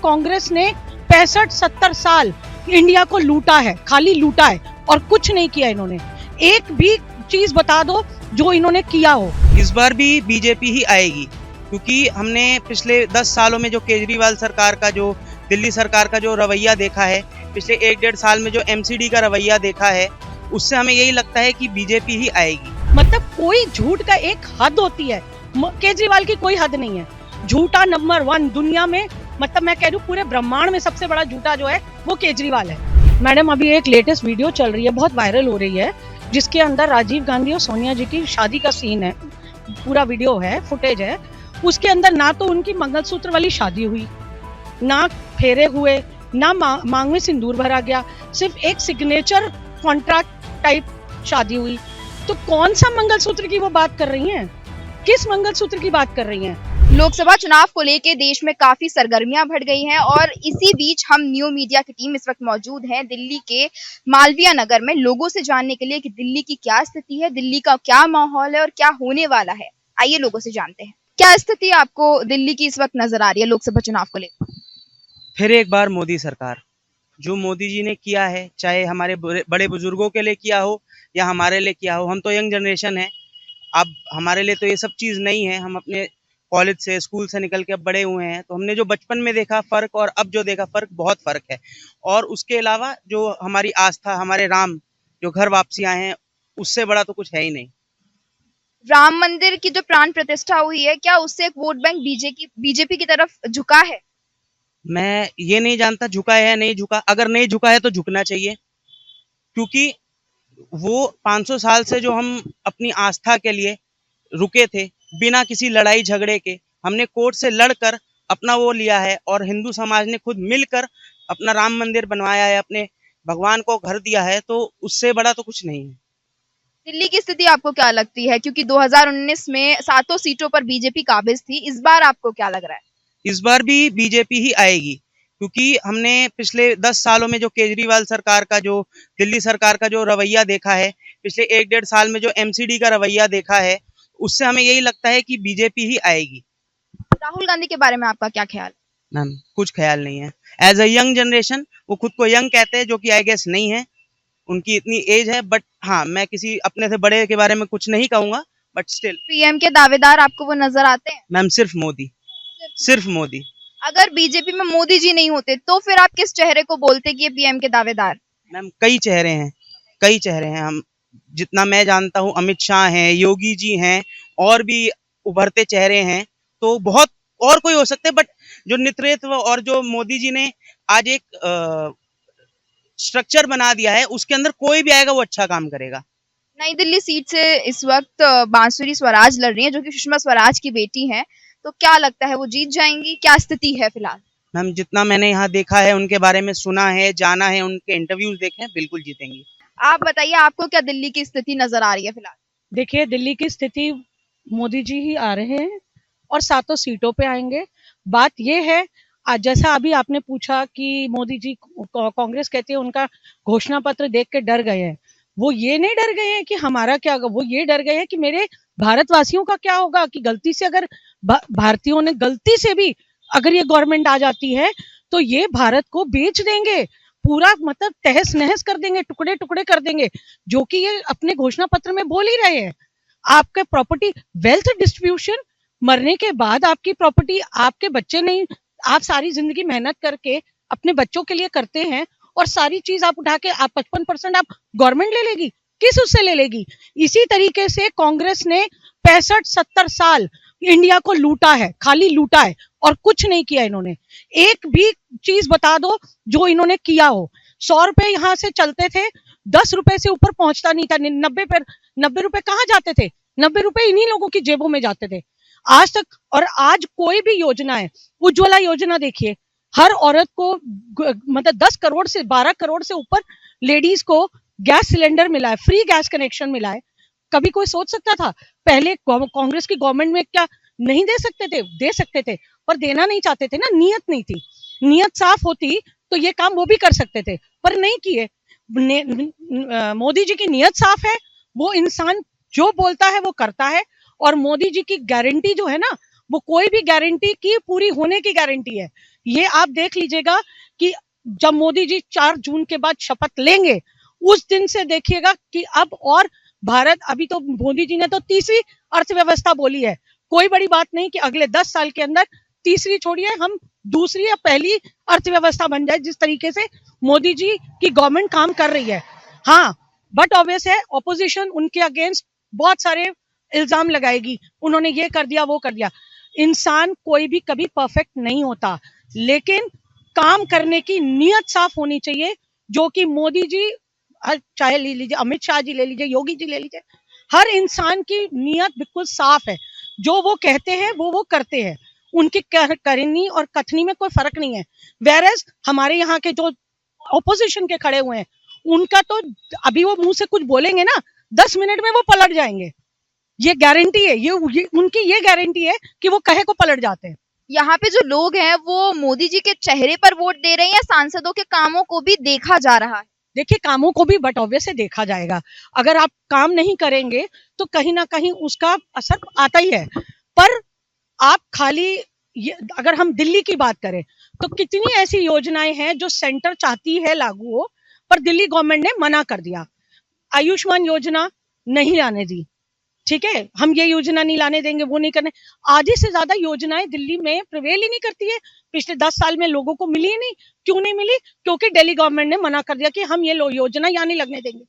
कांग्रेस ने 65-70 साल इंडिया को लूटा है, खाली लूटा है और कुछ नहीं किया इन्होंने। एक भी चीज बता दो जो इन्होंने किया हो। इस बार भी बीजेपी ही आएगी, क्योंकि हमने पिछले 10 सालों में जो केजरीवाल सरकार का, जो दिल्ली सरकार का जो रवैया देखा है, पिछले 1-1.5 साल में जो एमसीडी का रवैया देखा है, उससे हमें यही लगता है कि बीजेपी ही आएगी। मतलब कोई झूठ का एक हद होती है, केजरीवाल की कोई हद नहीं है। झूठा नंबर 1 दुनिया में, मतलब मैं कह रही हूँ पूरे ब्रह्मांड में सबसे बड़ा झूठा जो है वो केजरीवाल है। मैडम, अभी एक लेटेस्ट वीडियो चल रही है, बहुत वायरल हो रही है, जिसके अंदर राजीव गांधी और सोनिया जी की शादी का सीन है, पूरा वीडियो है, फुटेज है। उसके अंदर ना तो उनकी मंगलसूत्र वाली शादी हुई, ना फेरे हुए, ना मांग में सिंदूर भरा गया, सिर्फ एक सिग्नेचर कॉन्ट्रैक्ट टाइप शादी हुई। तो कौन सा मंगलसूत्र की वो बात कर रही हैं? किस मंगलसूत्र की बात कर रही हैं? लोकसभा चुनाव को लेकर देश में काफी सरगर्मियां बढ़ गई हैं और इसी बीच हम न्यू मीडिया की टीम इस वक्त मौजूद है दिल्ली के मालवीय नगर में, लोगों से जानने के लिए कि दिल्ली की क्या स्थिति है, दिल्ली का क्या माहौल है और क्या होने वाला है। आइए लोगों से जानते हैं, क्या स्थिति आपको दिल्ली की इस वक्त नजर आ रही है लोकसभा चुनाव को लेकर? फिर एक बार मोदी सरकार, जो मोदी जी ने किया है, चाहे हमारे बड़े बुजुर्गों के लिए किया हो या हमारे लिए किया हो, हम तो यंग जनरेशन है, अब हमारे लिए तो ये सब चीज़ नहीं है। हम अपने कॉलेज से, स्कूल से निकल के अब बड़े हुए हैं, तो हमने जो बचपन में देखा फ़र्क और अब जो देखा फ़र्क, बहुत फ़र्क है। और उसके अलावा जो हमारी आस्था, हमारे राम जो घर वापसी आए हैं, उससे बड़ा तो कुछ है ही नहीं। राम मंदिर की जो प्राण प्रतिष्ठा हुई है, क्या उससे एक वोट बैंक बीजेपी की तरफ झुका है? मैं ये नहीं जानता झुका है या नहीं झुका। अगर नहीं झुका है तो झुकना चाहिए, क्योंकि वो 500 साल से जो हम अपनी आस्था के लिए रुके थे, बिना किसी लड़ाई झगड़े के, हमने कोर्ट से लड़कर अपना वो लिया है, और हिंदू समाज ने खुद मिलकर अपना राम मंदिर बनवाया है, अपने भगवान को घर दिया है, तो उससे बड़ा तो कुछ नहीं है। दिल्ली की स्थिति आपको क्या लगती है, क्योंकि 2019 में 7 सीटों पर बीजेपी काबिज थी, इस बार आपको क्या लग रहा है? इस बार भी बीजेपी ही आएगी, क्योंकि हमने पिछले 10 सालों में जो केजरीवाल सरकार का, जो दिल्ली सरकार का जो रवैया देखा है, पिछले 1-1.5 साल में जो एमसीडी का रवैया देखा है, उससे हमें यही लगता है कि बीजेपी ही आएगी। राहुल गांधी के बारे में आपका क्या ख्याल? मैम, कुछ ख्याल नहीं है। एज अ यंग जनरेशन, वो खुद को यंग कहते हैं, जो कि आई गेस नहीं है, उनकी इतनी एज है, बट हाँ, मैं किसी अपने से बड़े के बारे में कुछ नहीं कहूंगा, बट स्टिल। पीएम के दावेदार आपको वो नजर आते हैं? मैम, सिर्फ मोदी, सिर्फ मोदी। अगर बीजेपी में मोदी जी नहीं होते तो फिर आप किस चेहरे को बोलते कि ये पीएम के दावेदार? मैम, कई चेहरे हैं, कई चेहरे हैं। हम जितना मैं जानता हूँ, अमित शाह हैं, योगी जी हैं, और भी उभरते चेहरे हैं, तो बहुत और कोई हो सकते हैं, बट जो नेतृत्व और जो मोदी जी ने आज एक स्ट्रक्चर बना दिया है, उसके अंदर कोई भी आएगा वो अच्छा काम करेगा। नई दिल्ली सीट से इस वक्त बांसुरी स्वराज लड़ रही हैं, जो कि सुषमा स्वराज की बेटी हैं, तो क्या लगता है वो जीत जाएंगी? क्या स्थिति है फिलहाल? मैम, जितना मैंने यहाँ देखा है, उनके बारे में सुना है, जाना है, उनके इंटरव्यूज देखे हैं, बिल्कुल जीतेंगी। आप बताइए, आपको क्या दिल्ली की स्थिति नजर आ रही है फिलहाल? देखिए, दिल्ली की स्थिति, मोदी जी ही आ रहे हैं और 7 सीटों पे आएंगे। बात ये है, आज जैसा अभी आपने पूछा कि मोदी जी, कांग्रेस कहती है उनका घोषणा पत्र देख के डर गए हैं। वो ये नहीं डर गए हैं कि हमारा क्या होगा, वो ये डर गए हैं कि मेरे भारतवासियों का क्या होगा, कि गलती से अगर भारतीयों ने गलती से भी अगर ये गवर्नमेंट आ जाती है तो ये भारत को बेच देंगे, पूरा मतलब तहस नहस कर देंगे, टुकड़े टुकड़े कर देंगे, जो कि ये अपने घोषणा पत्र में बोल ही रहे हैं। आपके प्रॉपर्टी वेल्थ डिस्ट्रीब्यूशन, मरने के बाद आपकी प्रॉपर्टी आपके बच्चे नहीं, आप सारी जिंदगी मेहनत करके अपने बच्चों के लिए करते हैं, और सारी चीज आप उठा के आप 55% आप गवर्नमेंट ले लेगी, किस उससे ले लेगी? इसी तरीके से कांग्रेस ने 65-70 साल इंडिया को लूटा है, खाली लूटा है और कुछ नहीं किया इन्होंने। एक भी चीज बता दो जो इन्होंने किया हो। 100 रुपए यहाँ से चलते थे, 10 रुपए से ऊपर पहुंचता नहीं था। 90 रुपए कहाँ जाते थे? 90 रुपए इन्हीं लोगों की जेबों में जाते थे आज तक। और आज कोई भी योजना है, उज्ज्वला योजना देखिए, हर औरत को मतलब 10 करोड़ से 12 करोड़ से ऊपर लेडीज को गैस सिलेंडर मिला है, फ्री गैस कनेक्शन मिला है। कभी कोई सोच सकता था? पहले कांग्रेस की गवर्नमेंट में क्या नहीं दे सकते थे? दे सकते थे, पर देना नहीं चाहते थे ना, नियत नहीं थी। नियत साफ होती तो ये काम वो भी कर सकते थे, पर नहीं किए। मोदी जी की नियत साफ है, वो इंसान जो बोलता है वो करता है, और मोदी जी की गारंटी जो है ना, वो कोई भी गारंटी की पूरी होने की गारंटी है। ये आप देख लीजिएगा कि जब मोदी जी 4 जून के बाद शपथ लेंगे, उस दिन से देखिएगा कि अब और भारत, अभी तो मोदी जी ने तो तीसरी अर्थव्यवस्था बोली है, कोई बड़ी बात नहीं कि अगले 10 साल के अंदर तीसरी छोड़िए, हम दूसरी या पहली अर्थव्यवस्था बन जाए, जिस तरीके से मोदी जी की गवर्नमेंट काम कर रही है। हाँ, बट ऑब्वियस है ऑपोजिशन उनके अगेंस्ट बहुत सारे इल्जाम लगाएगी, उन्होंने ये कर दिया वो कर दिया। इंसान कोई भी कभी परफेक्ट नहीं होता, लेकिन काम करने की नीयत साफ होनी चाहिए, जो कि मोदी जी, चाहे ले लीजिए अमित शाह जी, ले लीजिए योगी जी, ले लीजिए, हर इंसान की नीयत बिल्कुल साफ है, जो वो कहते हैं वो करते हैं, उनकी करनी और कथनी में कोई फर्क नहीं है। वेरएज हमारे यहाँ के जो ऑपोजिशन के खड़े हुए हैं, उनका तो अभी वो मुंह से कुछ बोलेंगे ना, 10 मिनट में वो पलट जाएंगे, ये गारंटी है, ये उनकी ये गारंटी है कि वो कहे को पलट जाते हैं। यहाँ पे जो लोग हैं वो मोदी जी के चेहरे पर वोट दे रहे हैं या सांसदों के कामों को भी देखा जा रहा है? देखिए, कामों को भी बट ऑब्वियस देखा जाएगा, अगर आप काम नहीं करेंगे तो कहीं ना कहीं उसका असर आता ही है। पर आप खाली अगर हम दिल्ली की बात करें तो कितनी ऐसी योजनाएं हैं जो सेंटर चाहती है लागू हो, पर दिल्ली गवर्नमेंट ने मना कर दिया। आयुष्मान योजना नहीं लाने दी, ठीक है, हम ये योजना नहीं लाने देंगे, वो नहीं करने। आधे से ज्यादा योजनाएं दिल्ली में प्रिवेल ही नहीं करती है, पिछले 10 साल में लोगों को मिली ही नहीं। क्यों नहीं मिली? क्योंकि दिल्ली गवर्नमेंट ने मना कर दिया कि हम ये योजना यहाँ नहीं लगने देंगे।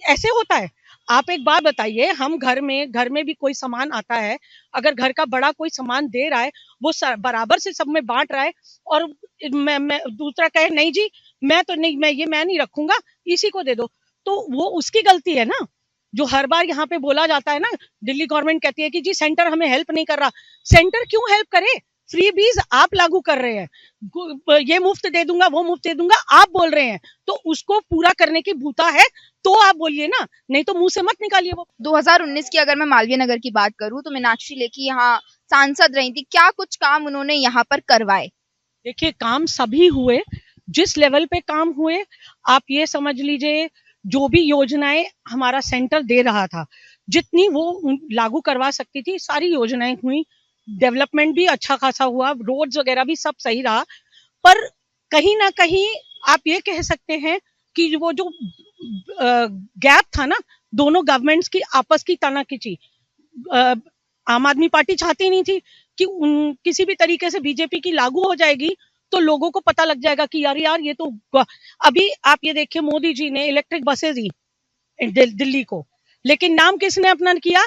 ऐसे होता है। आप एक बात बताइए, हम घर में भी कोई सामान आता है, अगर घर का बड़ा कोई सामान दे रहा है, वो बराबर से सब में बांट रहा है, और मैं दूसरा कहे नहीं जी मैं तो नहीं, मैं नहीं रखूंगा, इसी को दे दो, तो वो उसकी गलती है ना। जो हर बार यहाँ पे बोला जाता है ना, दिल्ली गवर्नमेंट कहती है कि जी सेंटर हमें हेल्प नहीं कर रहा। सेंटर क्यों हेल्प करे? फ्री बीज आप लागू कर रहे हैं, ये मुफ्त दे दूंगा वो मुफ्त दे दूंगा आप बोल रहे हैं, तो उसको पूरा करने की भूता है तो आप बोलिए ना, नहीं तो मुंह से मत निकालिए। वो 2019 की अगर मैं मालवीय नगर की बात करूं तो मीनाक्षी लेखी यहाँ सांसद रही थी, क्या कुछ काम उन्होंने यहाँ पर करवाए? देखिए, काम सभी हुए, जिस लेवल पे काम हुए, आप ये समझ लीजिए, जो भी योजनाएं हमारा सेंटर दे रहा था, जितनी वो लागू करवा सकती थी, सारी योजनाएं हुई, डेवलपमेंट भी अच्छा खासा हुआ, रोड्स वगैरह भी सब सही रहा। पर कहीं ना कहीं आप ये कह सकते हैं कि वो जो गैप था ना दोनों गवर्नमेंट्स की आपस की तनाखीची, आम आदमी पार्टी चाहती नहीं थी कि किसी भी तरीके से बीजेपी की लागू हो जाएगी तो लोगों को पता लग जाएगा कि यार ये तो। अभी आप ये देखिए, मोदी जी ने इलेक्ट्रिक बसें दी दिल्ली को, लेकिन नाम किसने अपना किया?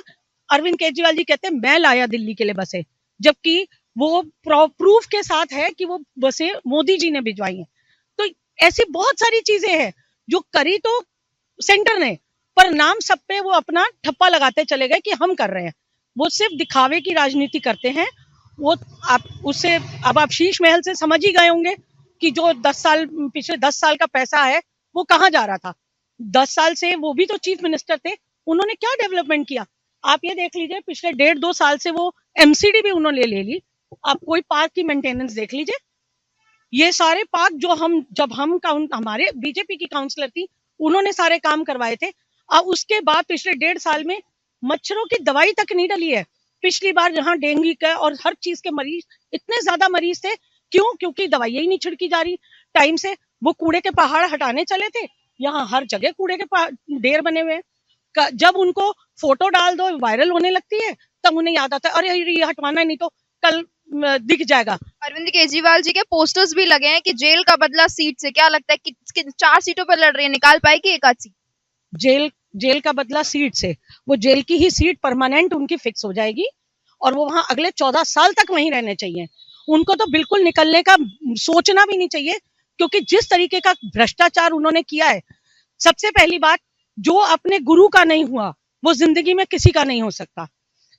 अरविंद केजरीवाल जी कहते हैं मैं लाया दिल्ली के लिए बसें, जबकि वो प्रूफ के साथ है कि वो बसें मोदी जी ने भिजवाई हैं। तो ऐसी बहुत सारी चीजें हैं जो करी तो सेंटर ने, पर नाम सब पे वो अपना ठप्पा लगाते चले गए कि हम कर रहे हैं। वो सिर्फ दिखावे की राजनीति करते हैं। वो आप उससे अब आप शीश महल से समझ ही गए होंगे कि जो पिछले 10 साल का पैसा है वो कहाँ जा रहा था। 10 साल से वो भी तो चीफ मिनिस्टर थे, उन्होंने क्या डेवलपमेंट किया? आप ये देख लीजिए, पिछले 1.5-2 साल से वो एमसीडी भी उन्होंने ले ली। आप कोई पार्क की मेंटेनेंस देख लीजिए, ये सारे पार्क जो हमारे बीजेपी की काउंसलर थी, उन्होंने सारे काम करवाए थे। अब उसके बाद पिछले 1.5 साल में मच्छरों की दवाई तक नहीं डली है। पिछली बार जहां डेंगू का और हर चीज के मरीज, इतने ज्यादा मरीज थे, क्यों? क्योंकि दवाइयां ही नहीं छिड़की जा रही टाइम से। वो कूड़े के पहाड़ हटाने चले थे, यहाँ हर जगह कूड़े के ढेर बने हुए हैं। जब उनको फोटो डाल दो वायरल होने लगती है, तब उन्हें याद आता है अरे ये हटवाना है, नहीं तो कल दिख जाएगा। अरविंद केजरीवाल जी के पोस्टर्स भी लगे हैं कि जेल का बदला सीट से। क्या लगता है कि 4 सीटों पर लड़ रही है, निकाल पाएगी एक आध सीट? जेल का बदला सीट से, वो जेल की ही सीट परमानेंट उनकी फिक्स हो जाएगी और वो वहां अगले 14 साल तक वहीं रहने चाहिए। उनको तो बिल्कुल निकलने का सोचना भी नहीं चाहिए, क्योंकि जिस तरीके का भ्रष्टाचार उन्होंने किया है, सबसे पहली बात, जो अपने गुरु का नहीं हुआ वो जिंदगी में किसी का नहीं हो सकता।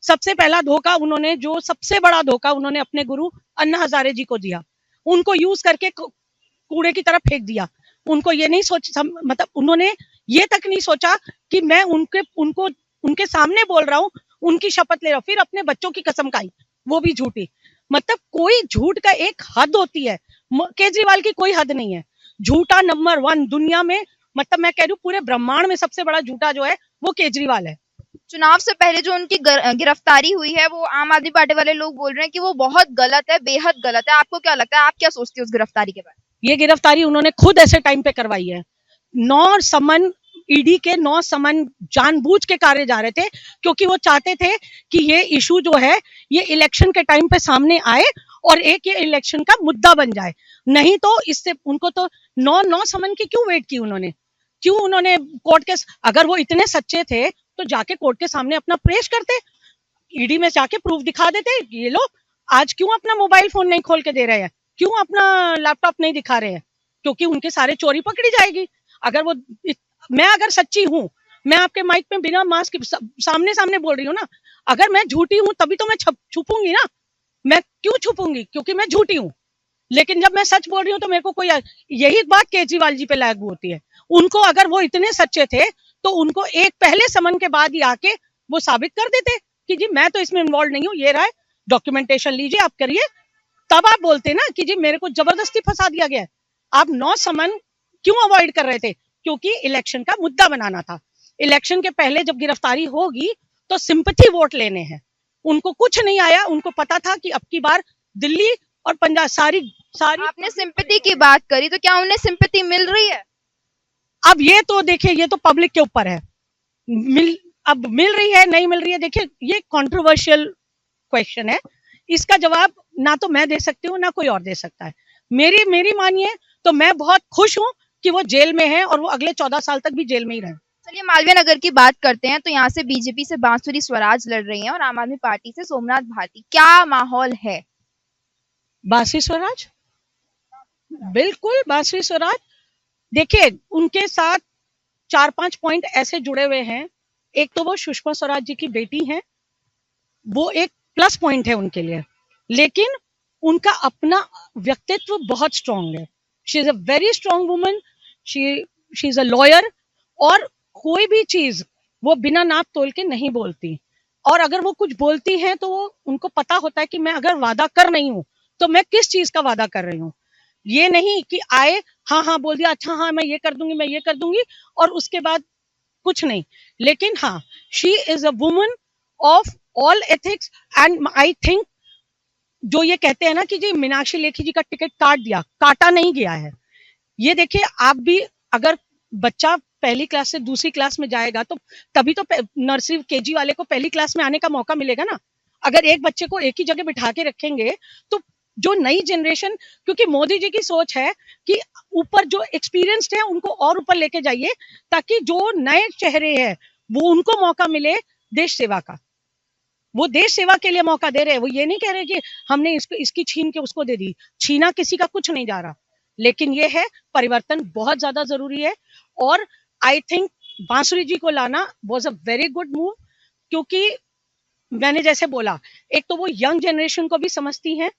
सबसे पहला धोखा उन्होंने, जो सबसे बड़ा धोखा उन्होंने अपने गुरु अन्ना हजारे जी को दिया, उनको यूज करके कूड़े की तरफ फेंक दिया। उनको ये नहीं मतलब उन्होंने ये तक नहीं सोचा कि मैं उनके सामने बोल रहा हूँ, उनकी शपथ ले रहा हूँ, फिर अपने बच्चों की कसम खाई, वो भी झूठी। मतलब कोई झूठ का एक हद होती है, केजरीवाल की कोई हद नहीं है। झूठा नंबर 1 दुनिया में, मतलब मैं कह रही हूँ पूरे ब्रह्मांड में सबसे बड़ा झूठा जो है वो केजरीवाल है। चुनाव से पहले जो उनकी गिरफ्तारी हुई है वो आम आदमी पार्टी वाले लोग बोल रहे हैं कि वो बहुत गलत है, बेहद गलत है। आपको क्या लगता है, आप क्या सोचते हो उस गिरफ्तारी के बारे ये गिरफ्तारी उन्होंने खुद ऐसे टाइम पे करवाई है। 9 समन ईडी के 9 समन जानबूझ के कार्य जा रहे थे, क्योंकि वो चाहते थे कि ये इशू जो है ये इलेक्शन के टाइम पे सामने आए और एक ये इलेक्शन का मुद्दा बन जाए। नहीं तो इससे उनको तो 9 समन की क्यों वेट की उन्होंने, क्यों उन्होंने कोर्ट के, अगर वो इतने सच्चे थे तो जाके कोर्ट के सामने अपना पेश करते, ईडी में जाके प्रूफ दिखा देते। ये लोग आज क्यों अपना मोबाइल फोन नहीं खोल के दे रहे हैं, क्यों अपना लैपटॉप नहीं दिखा रहे हैं? क्योंकि उनके सारे चोरी पकड़ी जाएगी। अगर वो, मैं अगर सच्ची हूँ, मैं आपके माइक में बिना मास्क के सामने सामने बोल रही हूँ ना, अगर मैं झूठी हूँ तभी तो मैं छुपूंगी ना, मैं क्यों छुपूंगी? क्योंकि मैं झूठी हूँ। लेकिन जब मैं सच बोल रही हूँ तो मेरे को कोई, यही बात केजरीवाल जी पे लागू होती है। उनको अगर वो इतने सच्चे थे तो उनको एक पहले समन के बाद ही आके वो साबित कर देते कि जी मैं तो इसमें इन्वॉल्व नहीं हूँ, ये रहा है डॉक्यूमेंटेशन, लीजिए आप करिए। तब आप बोलते ना कि जी मेरे को जबरदस्ती फंसा दिया गया है। आप 9 समन क्यों अवॉइड कर रहे थे? क्योंकि इलेक्शन का मुद्दा बनाना था। इलेक्शन के पहले जब गिरफ्तारी होगी तो सिंपैथी वोट लेने हैं। उनको कुछ नहीं आया, उनको पता था कि अब की बार दिल्ली और पंजाब सारी में। आपने सिंपैथी की बात करी, तो क्या उन्हें सिंपैथी मिल रही है? अब ये तो देखिए, ये तो पब्लिक के ऊपर है। अब मिल रही है नहीं मिल रही है, देखिए ये कंट्रोवर्शियल क्वेश्चन है। इसका जवाब ना तो मैं दे सकती हूँ ना कोई और दे सकता है। मेरी मानिए तो मैं बहुत खुश हूँ कि वो जेल में है और वो अगले 14 साल तक भी जेल में ही रहे। चलिए मालवीय नगर की बात करते हैं। तो यहाँ से बीजेपी से बांसुरी स्वराज लड़ रही हैं और आम आदमी पार्टी से सोमनाथ भारती। क्या माहौल है? बांसुरी स्वराज, बिल्कुल बांसुरी स्वराज। देखिए उनके साथ 4-5 पॉइंट ऐसे जुड़े हुए हैं। एक तो वो सुषमा स्वराज जी की बेटी हैं, वो एक प्लस पॉइंट है उनके लिए, लेकिन उनका अपना व्यक्तित्व बहुत स्ट्रांग है। She is a very strong woman, she is a lawyer, और कोई भी चीज वो बिना नाप तोल के नहीं बोलती। और अगर वो कुछ बोलती हैं तो वो, उनको पता होता है कि मैं अगर वादा कर रही हूँ तो मैं किस चीज का वादा कर रही हूँ। ये नहीं कि आए, हाँ हाँ बोल दिया, अच्छा हाँ मैं ये कर दूंगी, मैं ये कर दूंगी, और उसके बाद कुछ नहीं। लेकिन हाँ, she is a woman of all ethics. And I think जो ये कहते हैं ना कि जी मीनाक्षी लेखी जी का टिकट काट दिया, काटा नहीं गया है। ये देखिए, आप भी अगर बच्चा पहली क्लास से दूसरी क्लास में जाएगा तो तभी तो नर्सरी केजी वाले को पहली क्लास में आने का मौका मिलेगा ना। अगर एक बच्चे को एक ही जगह बिठा के रखेंगे तो जो नई जनरेशन, क्योंकि मोदी जी की सोच है कि ऊपर जो एक्सपीरियंस्ड है उनको और ऊपर लेके जाइए, ताकि जो नए चेहरे हैं वो उनको मौका मिले देश सेवा का। वो देश सेवा के लिए मौका दे रहे हैं। वो ये नहीं कह रहे कि हमने इसको इसकी छीन के उसको दे दी। छीना किसी का कुछ नहीं जा रहा, लेकिन ये है परिवर्तन बहुत ज्यादा जरूरी है। और आई थिंक बांसुरी जी को लाना was a very good move, क्योंकि मैंने जैसे बोला, एक तो वो यंग जनरेशन को भी समझती हैं,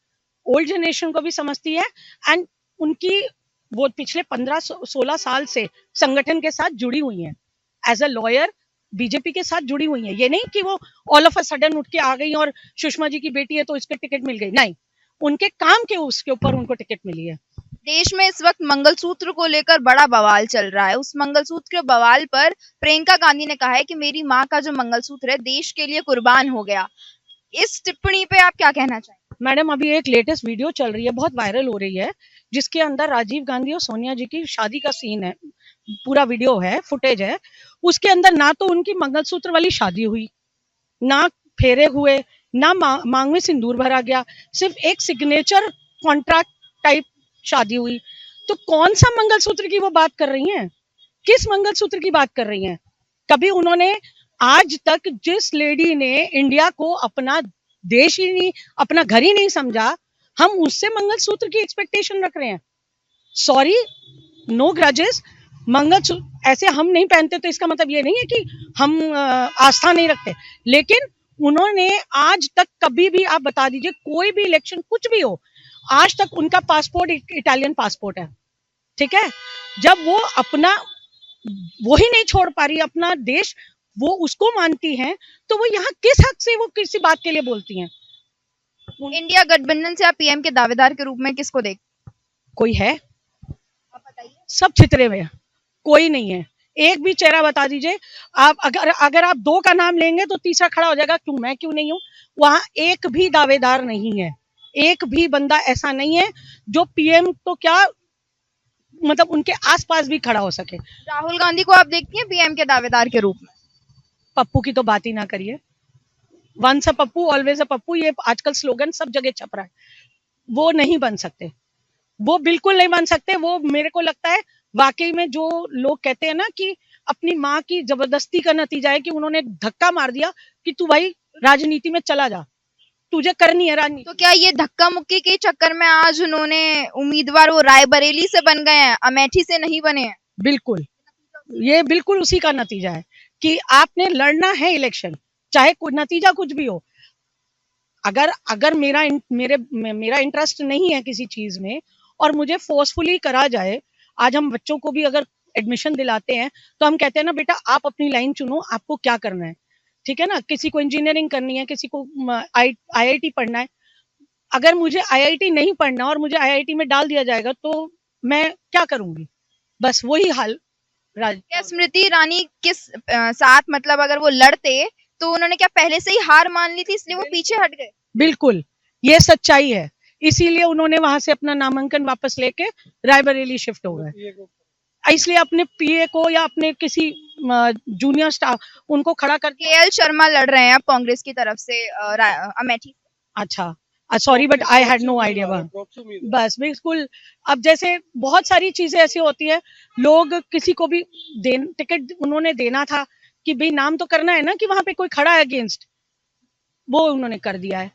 ओल्ड जनरेशन को भी समझती है, एंड उनकी वो पिछले 15-16 साल से संगठन के साथ जुड़ी हुई हैं, एज अ लॉयर बीजेपी के साथ जुड़ी हुई हैं। ये नहीं कि वो ऑल ऑफ अ सडन उठ के आ गई और सुषमा जी की बेटी है तो इसके टिकट मिल गई, नहीं, उनके काम के उसके ऊपर उनको टिकट मिली है। देश में इस वक्त मंगलसूत्र को लेकर बड़ा बवाल चल रहा है। उस मंगलसूत्र के बवाल पर प्रियंका गांधी ने कहा है कि मेरी माँ का जो मंगलसूत्र है देश के लिए कुर्बान हो गया। इस टिप्पणी पे आप क्या कहना चाहेंगे? मैडम अभी एक लेटेस्ट वीडियो चल रही है, बहुत वायरल हो रही है, जिसके अंदर राजीव गांधी और सोनिया जी की शादी का सीन है, पूरा वीडियो है, फुटेज है। उसके अंदर ना तो उनकी मंगलसूत्र वाली शादी हुई, ना फेरे हुए, ना मांग में सिंदूर भरा गया, सिर्फ एक सिग्नेचर कॉन्ट्रैक्ट टाइप शादी हुई। तो कौन सा मंगलसूत्र की वो बात कर रही हैं? किस मंगलसूत्र की बात कर रही हैं? कभी उन्होंने आज तक जिस लेडी ने इंडिया को अपना देश ही नहीं, अपना घर ही नहीं समझा, हम उससे मंगलसूत्र की एक्सपेक्टेशन रख रहे हैं। सॉरी, नो ग्रजेस, मंगलसूत्र ऐसे हम नहीं पहनते तो इसका मतलब ये नहीं है कि हम आस्था नहीं रखते। लेकिन उन्होंने आज तक कभी भी, आप बता दीजिए, कोई भी इलेक्शन कुछ भी हो, आज तक उनका पासपोर्ट इटालियन पासपोर्ट है, ठीक है। जब वो अपना वो ही नहीं छोड़ पा रही अपना देश, वो उसको मानती हैं, तो वो यहाँ किस हक से वो किसी बात के लिए बोलती हैं? इंडिया गठबंधन से आप पीएम के दावेदार के रूप में किसको देखते? कोई है? आप बताइए। सब छितरे हुए, कोई नहीं है। एक भी चेहरा बता दीजिए। आप अगर आप 2 का नाम लेंगे तो तीसरा खड़ा हो जाएगा, क्यों मैं क्यों नहीं हूँ। वहां एक भी दावेदार नहीं है, एक भी बंदा ऐसा नहीं है जो पीएम तो क्या मतलब उनके आसपास भी खड़ा हो सके। राहुल गांधी को आप देखती हैं पीएम के दावेदार के रूप में? पप्पू की तो बात ही ना करिए। Once a Pappu always a Pappu, ये आजकल स्लोगन सब जगह छप रहा है। वो नहीं बन सकते, वो बिल्कुल नहीं बन सकते। वो मेरे को लगता है वाकई में जो लोग कहते हैं ना कि अपनी माँ की जबरदस्ती का नतीजा है कि उन्होंने धक्का मार दिया कि तू भाई राजनीति में चला जा, तुझे करनी है राजनीति। तो क्या ये धक्का मुक्की के चक्कर में आज उन्होंने उम्मीदवार वो रायबरेली से बन गए हैं, अमेठी से नहीं बने हैं? बिल्कुल, ये बिल्कुल उसी का नतीजा है कि आपने लड़ना है इलेक्शन, चाहे नतीजा कुछ भी हो। अगर अगर मेरा इंटरेस्ट नहीं है किसी चीज में और मुझे फोर्सफुली करा जाए, आज हम बच्चों को भी अगर एडमिशन दिलाते हैं तो हम कहते हैं ना बेटा आप अपनी लाइन चुनो, आपको क्या करना है, ठीक है ना। किसी को इंजीनियरिंग करनी है, किसी को आईआईटी पढ़ना है। अगर मुझे आईआईटी नहीं पढ़ना और मुझे आईआईटी में डाल दिया जाएगा तो मैं क्या करूंगी। बस वही हाल क्या स्मृति ईरानी किस साथ, मतलब अगर वो लड़ते तो उन्होंने क्या पहले से ही हार मान ली थी इसलिए वो पीछे हट गए? बिल्कुल, ये सच्चाई है। इसीलिए उन्होंने वहां से अपना नामांकन वापस लेके रायबरेली शिफ्ट हो गए। इसलिए अपने पीए को या अपने किसी जूनियर स्टाफ उनको खड़ा करके। केएल शर्मा लड़ रहे हैं अब कांग्रेस की तरफ से अमेठी। अच्छा, sorry but I had no idea. बस बिल्कुल। अब जैसे बहुत सारी चीजें ऐसी होती है, लोग किसी को भी टिकट उन्होंने देना था कि भाई नाम तो करना है ना कि वहां पे कोई खड़ा है अगेंस्ट, वो उन्होंने कर दिया है।